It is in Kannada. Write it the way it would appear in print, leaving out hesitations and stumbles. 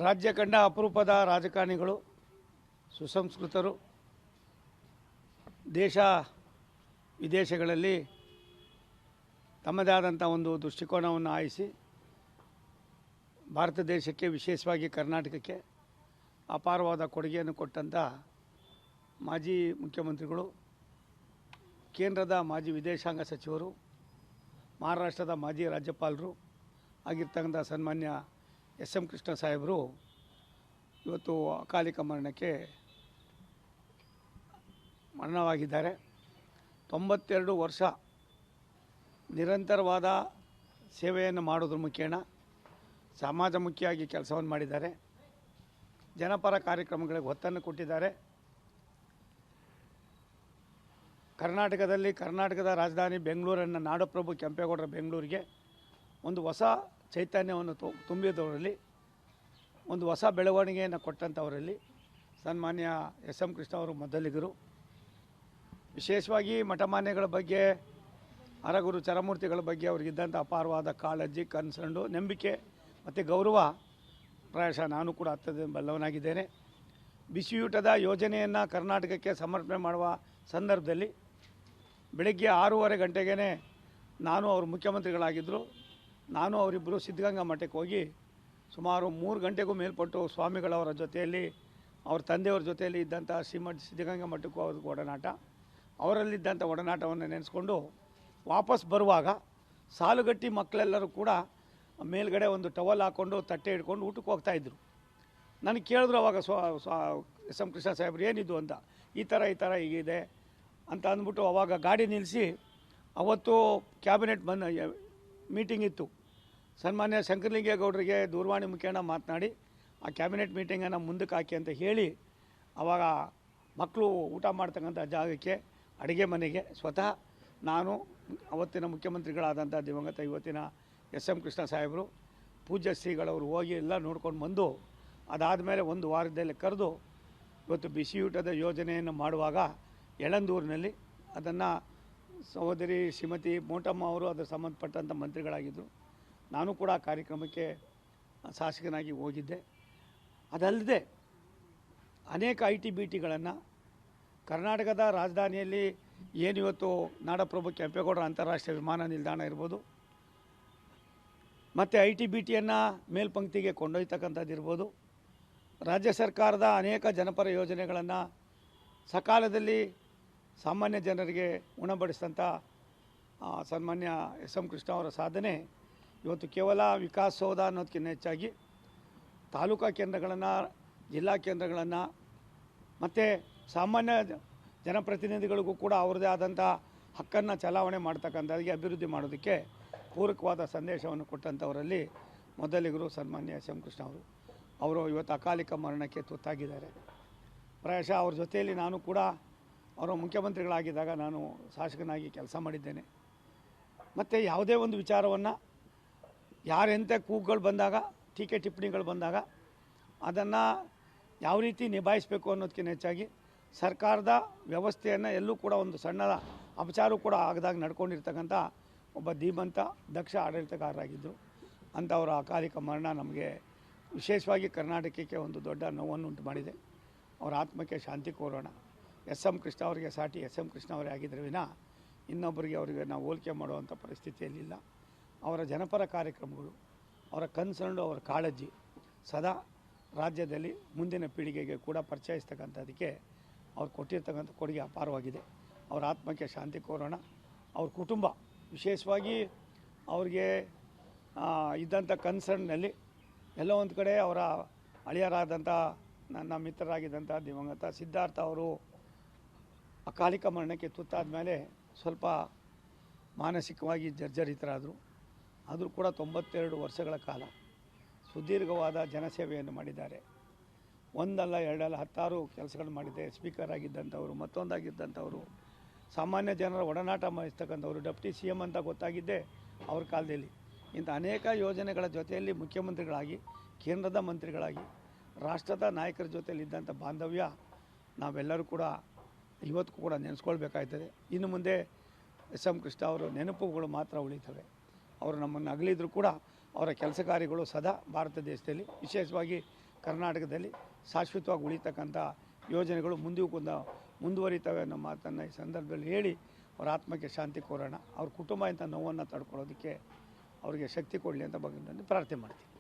ರಾಜ್ಯ ಕಂಡ ಅಪರೂಪದ ರಾಜಕಾರಣಿಗಳು, ಸುಸಂಸ್ಕೃತರು, ದೇಶ ವಿದೇಶಗಳಲ್ಲಿ ತಮ್ಮದೇ ಆದಂಥ ಒಂದು ದೃಷ್ಟಿಕೋನವನ್ನು ಆಯಿಸಿ ಭಾರತ ದೇಶಕ್ಕೆ, ವಿಶೇಷವಾಗಿ ಕರ್ನಾಟಕಕ್ಕೆ ಅಪಾರವಾದ ಕೊಡುಗೆಯನ್ನು ಕೊಟ್ಟಂಥ ಮಾಜಿ ಮುಖ್ಯಮಂತ್ರಿಗಳು, ಕೇಂದ್ರದ ಮಾಜಿ ವಿದೇಶಾಂಗ ಸಚಿವರು, ಮಹಾರಾಷ್ಟ್ರದ ಮಾಜಿ ರಾಜ್ಯಪಾಲರು ಆಗಿರ್ತಕ್ಕಂಥ ಸನ್ಮಾನ್ಯ ಎಸ್.ಎಂ. ಕೃಷ್ಣ ಸಾಹೇಬರು ಇವತ್ತು ಅಕಾಲಿಕ ಮರಣವಾಗಿದ್ದಾರೆ. 92 ವರ್ಷ ನಿರಂತರವಾದ ಸೇವೆಯನ್ನು ಮಾಡೋದ್ರ ಮುಖೇನ ಸಮಾಜಮುಖಿಯಾಗಿ ಕೆಲಸವನ್ನು ಮಾಡಿದ್ದಾರೆ. ಜನಪರ ಕಾರ್ಯಕ್ರಮಗಳಿಗೆ ಒತ್ತನ್ನು ಕೊಟ್ಟಿದ್ದಾರೆ. ಕರ್ನಾಟಕದ ರಾಜಧಾನಿ ಬೆಂಗಳೂರನ್ನು ನಾಡಪ್ರಭು ಕೆಂಪೇಗೌಡರ ಬೆಂಗಳೂರಿಗೆ ಒಂದು ಹೊಸ ಚೈತನ್ಯವನ್ನು ತುಂಬಿದವರಲ್ಲಿ, ಒಂದು ಹೊಸ ಬೆಳವಣಿಗೆಯನ್ನು ಕೊಟ್ಟಂಥವರಲ್ಲಿ ಸನ್ಮಾನ್ಯ ಎಸ್.ಎಂ. ಕೃಷ್ಣ ಅವರು ಮೊದಲಿಗರು. ವಿಶೇಷವಾಗಿ ಮಠಮಾನ್ಯಗಳ ಬಗ್ಗೆ, ಹರಗುರು ಚರಮೂರ್ತಿಗಳ ಬಗ್ಗೆ ಅವ್ರಿಗಿದ್ದಂಥ ಅಪಾರವಾದ ಕಾಳಜಿ, ಕನ್ಸರ್ನು, ನಂಬಿಕೆ ಮತ್ತು ಗೌರವ ಪ್ರಾಯಶಃ ನಾನು ಕೂಡ ಬಲ್ಲವನಾಗಿದ್ದೇನೆ. ಬಿಸಿಯೂಟದ ಯೋಜನೆಯನ್ನು ಕರ್ನಾಟಕಕ್ಕೆ ಸಮರ್ಪಣೆ ಮಾಡುವ ಸಂದರ್ಭದಲ್ಲಿ ಬೆಳಗ್ಗೆ 6:30 ಗಂಟೆಗೇ ನಾನು ಅವರು ಮುಖ್ಯಮಂತ್ರಿಗಳಾಗಿದ್ದರು. ನಾನು ಅವರಿಬ್ಬರು ಸಿದ್ಧಗಂಗಾ ಮಠಕ್ಕೆ ಹೋಗಿ ಸುಮಾರು 3 ಗಂಟೆಗೂ ಮೇಲ್ಪಟ್ಟು ಸ್ವಾಮಿಗಳವರ ಜೊತೆಯಲ್ಲಿ, ಅವ್ರ ತಂದೆಯವ್ರ ಜೊತೆಯಲ್ಲಿ ಇದ್ದಂಥ ಶ್ರೀಮಠ ಸಿದ್ಧಗಂಗಾ ಮಠಕ್ಕೂ ಅವ್ರಿಗೆ ಒಡನಾಟ, ಅವರಲ್ಲಿದ್ದಂಥ ಒಡನಾಟವನ್ನು ನೆನೆಸ್ಕೊಂಡು ವಾಪಸ್ ಬರುವಾಗ ಸಾಲುಗಟ್ಟಿ ಮಕ್ಕಳೆಲ್ಲರೂ ಕೂಡ ಮೇಲ್ಗಡೆ ಒಂದು ಟವಲ್ ಹಾಕ್ಕೊಂಡು ತಟ್ಟೆ ಹಿಡ್ಕೊಂಡು ಊಟಕ್ಕೆ ಹೋಗ್ತಾಯಿದ್ರು. ನನಗೆ ಕೇಳಿದ್ರು ಅವಾಗ ಎಸ್.ಎಂ. ಕೃಷ್ಣ ಸಾಹೇಬ್ರು, ಏನಿದು ಅಂತ. ಈ ಥರ ಹೀಗಿದೆ ಅಂತ ಅಂದ್ಬಿಟ್ಟು ಅವಾಗ ಗಾಡಿ ನಿಲ್ಲಿಸಿ, ಅವತ್ತು ಕ್ಯಾಬಿನೆಟ್ ಮೀಟಿಂಗ್ ಇತ್ತು. ಸನ್ಮಾನ್ಯ ಶಂಕರಲಿಂಗೇಗೌಡರಿಗೆ ದೂರವಾಣಿ ಮುಖೇನ ಮಾತನಾಡಿ ಆ ಕ್ಯಾಬಿನೆಟ್ ಮೀಟಿಂಗನ್ನು ಮುಂದಕ್ಕೆ ಹಾಕಿ ಅಂತ ಹೇಳಿ, ಆವಾಗ ಮಕ್ಕಳು ಊಟ ಮಾಡ್ತಕ್ಕಂಥ ಜಾಗಕ್ಕೆ, ಅಡುಗೆ ಮನೆಗೆ ಸ್ವತಃ ನಾನು, ಅವತ್ತಿನ ಮುಖ್ಯಮಂತ್ರಿಗಳಾದಂಥ ದಿವಂಗತ ಇವತ್ತಿನ ಎಸ್.ಎಂ. ಕೃಷ್ಣ ಸಾಹೇಬರು, ಪೂಜ್ಯ ಶ್ರೀಗಳವರು ಹೋಗಿ ಎಲ್ಲ ನೋಡ್ಕೊಂಡು ಬಂದು, ಅದಾದಮೇಲೆ 1 ವಾರದಲ್ಲಿ ಕರೆದು ಇವತ್ತು ಬಿಸಿಯೂಟದ ಯೋಜನೆಯನ್ನು ಮಾಡುವಾಗ ಯಳಂದೂರಿನಲ್ಲಿ ಅದನ್ನು ಸಹೋದರಿ ಶ್ರೀಮತಿ ಮೋಟಮ್ಮ ಅವರು ಅದರ ಸಂಬಂಧಪಟ್ಟಂಥ ಮಂತ್ರಿಗಳಾಗಿದ್ದರು. ನಾನು ಕೂಡ ಆ ಕಾರ್ಯಕ್ರಮಕ್ಕೆ ಶಾಸಕನಾಗಿ ಹೋಗಿದ್ದೆ. ಅದಲ್ಲದೆ ಅನೇಕ ITBTಗಳನ್ನು ಕರ್ನಾಟಕದ ರಾಜಧಾನಿಯಲ್ಲಿ ಏನಿವತ್ತು ನಾಡಪ್ರಭು ಕೆಂಪೇಗೌಡರ ಅಂತಾರಾಷ್ಟ್ರೀಯ ವಿಮಾನ ನಿಲ್ದಾಣ ಇರ್ಬೋದು, ಮತ್ತು ITBTಯನ್ನು ಮೇಲ್ಪಂಕ್ತಿಗೆ ಕೊಂಡೊಯ್ತಕ್ಕಂಥದ್ದು ಇರ್ಬೋದು, ರಾಜ್ಯ ಸರ್ಕಾರದ ಅನೇಕ ಜನಪರ ಯೋಜನೆಗಳನ್ನು ಸಕಾಲದಲ್ಲಿ ಸಾಮಾನ್ಯ ಜನರಿಗೆ ಉಣಬಡಿಸಿದಂಥ ಸನ್ಮಾನ್ಯ ಎಸ್.ಎಂ. ಕೃಷ್ಣ ಅವರ ಸಾಧನೆ ಇವತ್ತು ಕೇವಲ ವಿಕಾಸಸೌಧ ಅನ್ನೋದಕ್ಕಿಂತ ಹೆಚ್ಚಾಗಿ ತಾಲೂಕಾ ಕೇಂದ್ರಗಳನ್ನು, ಜಿಲ್ಲಾ ಕೇಂದ್ರಗಳನ್ನು ಮತ್ತು ಸಾಮಾನ್ಯ ಜನಪ್ರತಿನಿಧಿಗಳಿಗೂ ಕೂಡ ಅವ್ರದ್ದೇ ಆದಂಥ ಹಕ್ಕನ್ನು ಚಲಾವಣೆ ಮಾಡ್ತಕ್ಕಂಥದ್ದಕ್ಕೆ, ಅಭಿವೃದ್ಧಿ ಮಾಡೋದಕ್ಕೆ ಪೂರಕವಾದ ಸಂದೇಶವನ್ನು ಕೊಟ್ಟಂಥವರಲ್ಲಿ ಮೊದಲಿಗರು ಸನ್ಮಾನ್ಯ ಎಸ್.ಎಂ. ಕೃಷ್ಣ ಅವರು ಇವತ್ತು ಅಕಾಲಿಕ ಮರಣಕ್ಕೆ ತುತ್ತಾಗಿದ್ದಾರೆ. ಪ್ರಾಯಶಃ ಅವ್ರ ಜೊತೆಯಲ್ಲಿ ನಾನು ಕೂಡ ಅವರು ಮುಖ್ಯಮಂತ್ರಿಗಳಾಗಿದ್ದಾಗ ನಾನು ಶಾಸಕನಾಗಿ ಕೆಲಸ ಮಾಡಿದ್ದೇನೆ. ಮತ್ತು ಯಾವುದೇ ಒಂದು ವಿಚಾರವನ್ನು ಯಾರೆಂಥ ಕೂಗುಗಳು ಬಂದಾಗ, ಟೀಕೆ ಟಿಪ್ಪಣಿಗಳು ಬಂದಾಗ ಅದನ್ನು ಯಾವ ರೀತಿ ನಿಭಾಯಿಸಬೇಕು ಅನ್ನೋದಕ್ಕಿಂತ ಹೆಚ್ಚಾಗಿ ಸರ್ಕಾರದ ವ್ಯವಸ್ಥೆಯನ್ನು ಎಲ್ಲೂ ಕೂಡ ಒಂದು ಸಣ್ಣ ಅಪಚಾರ ಕೂಡ ಆಗದಾಗ ನಡ್ಕೊಂಡಿರ್ತಕ್ಕಂಥ ಒಬ್ಬ ಧೀಮಂತ, ದಕ್ಷ ಆಡಳಿತಗಾರರಾಗಿದ್ದರು. ಅಂಥವರ ಅಕಾಲಿಕ ಮರಣ ನಮಗೆ ವಿಶೇಷವಾಗಿ ಕರ್ನಾಟಕಕ್ಕೆ ಒಂದು ದೊಡ್ಡ ನೋವನ್ನು ಉಂಟು ಮಾಡಿದೆ. ಅವರ ಆತ್ಮಕ್ಕೆ ಶಾಂತಿ ಕೋರೋಣ. ಎಸ್.ಎಂ. ಕೃಷ್ಣ ಅವರಿಗೆ ಸಾಟಿ ಎಸ್.ಎಂ. ಕೃಷ್ಣ ಅವರೇ ಆಗಿದ್ದರೆ ವಿನ ಇನ್ನೊಬ್ಬರಿಗೆ ಅವರಿಗೆ ನಾವು ಹೋಲಿಕೆ ಮಾಡುವಂಥ ಪರಿಸ್ಥಿತಿಯಲ್ಲಿಲ್ಲ. ಅವರ ಜನಪರ ಕಾರ್ಯಕ್ರಮಗಳು, ಅವರ ಕನ್ಸರ್ನು, ಅವರ ಕಾಳಜಿ ಸದಾ ರಾಜ್ಯದಲ್ಲಿ ಮುಂದಿನ ಪೀಳಿಗೆಗೆ ಕೂಡ ಪರಿಚಯಿಸ್ತಕ್ಕಂಥದ್ದಕ್ಕೆ ಅವ್ರು ಕೊಟ್ಟಿರ್ತಕ್ಕಂಥ ಕೊಡುಗೆ ಅಪಾರವಾಗಿದೆ. ಅವರ ಆತ್ಮಕ್ಕೆ ಶಾಂತಿ ಕೋರೋಣ. ಅವ್ರ ಕುಟುಂಬ, ವಿಶೇಷವಾಗಿ ಅವ್ರಿಗೆ ಇದ್ದಂಥ ಕನ್ಸರ್ನ್ನಲ್ಲಿ ಎಲ್ಲೋ ಒಂದು ಕಡೆ ಅವರ ಅಳಿಯರಾದಂಥ, ನನ್ನ ಮಿತ್ರರಾಗಿದ್ದಂಥ ದಿವಂಗತ ಸಿದ್ಧಾರ್ಥ ಅವರು ಅಕಾಲಿಕ ಮರಣಕ್ಕೆ ತುತ್ತಾದ ಮೇಲೆ ಸ್ವಲ್ಪ ಮಾನಸಿಕವಾಗಿ ಜರ್ಜರಿತರಾದರು. ಆದರೂ ಕೂಡ 92 ವರ್ಷಗಳ ಕಾಲ ಸುದೀರ್ಘವಾದ ಜನಸೇವೆಯನ್ನು ಮಾಡಿದ್ದಾರೆ. ಒಂದಲ್ಲ ಎರಡಲ್ಲ 10 ಕೆಲಸಗಳು ಮಾಡಿದೆ. ಸ್ಪೀಕರ್ ಆಗಿದ್ದಂಥವರು, ಮತ್ತೊಂದಾಗಿದ್ದಂಥವರು, ಸಾಮಾನ್ಯ ಜನರ ಒಡನಾಟ ವಹಿಸ್ತಕ್ಕಂಥವ್ರು, ಡೆಪ್ಟಿ CM ಅಂತ ಗೊತ್ತಾಗಿದ್ದೆ ಅವ್ರ ಕಾಲದಲ್ಲಿ. ಇಂಥ ಅನೇಕ ಯೋಜನೆಗಳ ಜೊತೆಯಲ್ಲಿ ಮುಖ್ಯಮಂತ್ರಿಗಳಾಗಿ, ಕೇಂದ್ರದ ಮಂತ್ರಿಗಳಾಗಿ, ರಾಷ್ಟ್ರದ ನಾಯಕರ ಜೊತೆಯಲ್ಲಿ ಇದ್ದಂಥ ಬಾಂಧವ್ಯ ನಾವೆಲ್ಲರೂ ಕೂಡ ಇವತ್ತು ಕೂಡ ನೆನೆಸ್ಕೊಳ್ಬೇಕಾಗ್ತದೆ. ಇನ್ನು ಮುಂದೆ ಎಸ್.ಎಂ. ಕೃಷ್ಣ ಅವರ ನೆನಪುಗಳು ಮಾತ್ರ ಉಳಿತವೆ. ಅವರು ನಮ್ಮನ್ನು ಅಗಲಿದ್ರು ಕೂಡ ಅವರ ಕೆಲಸ ಕಾರ್ಯಗಳು ಸದಾ ಭಾರತ ದೇಶದಲ್ಲಿ, ವಿಶೇಷವಾಗಿ ಕರ್ನಾಟಕದಲ್ಲಿ ಶಾಶ್ವತವಾಗಿ ಉಳಿತಕ್ಕಂಥ ಯೋಜನೆಗಳು ಮುಂದುವರಿತವೆ ಅನ್ನೋ ಮಾತನ್ನು ಈ ಸಂದರ್ಭದಲ್ಲಿ ಹೇಳಿ ಅವರ ಆತ್ಮಕ್ಕೆ ಶಾಂತಿ ಕೋರೋಣ. ಅವ್ರ ಕುಟುಂಬ ಇಂಥ ನೋವನ್ನು ತಡ್ಕೊಳ್ಳೋದಕ್ಕೆ ಅವರಿಗೆ ಶಕ್ತಿ ಕೊಡಲಿ ಅಂತ ಭಗವಂತನಲ್ಲಿ ಪ್ರಾರ್ಥನೆ ಮಾಡ್ತೀನಿ.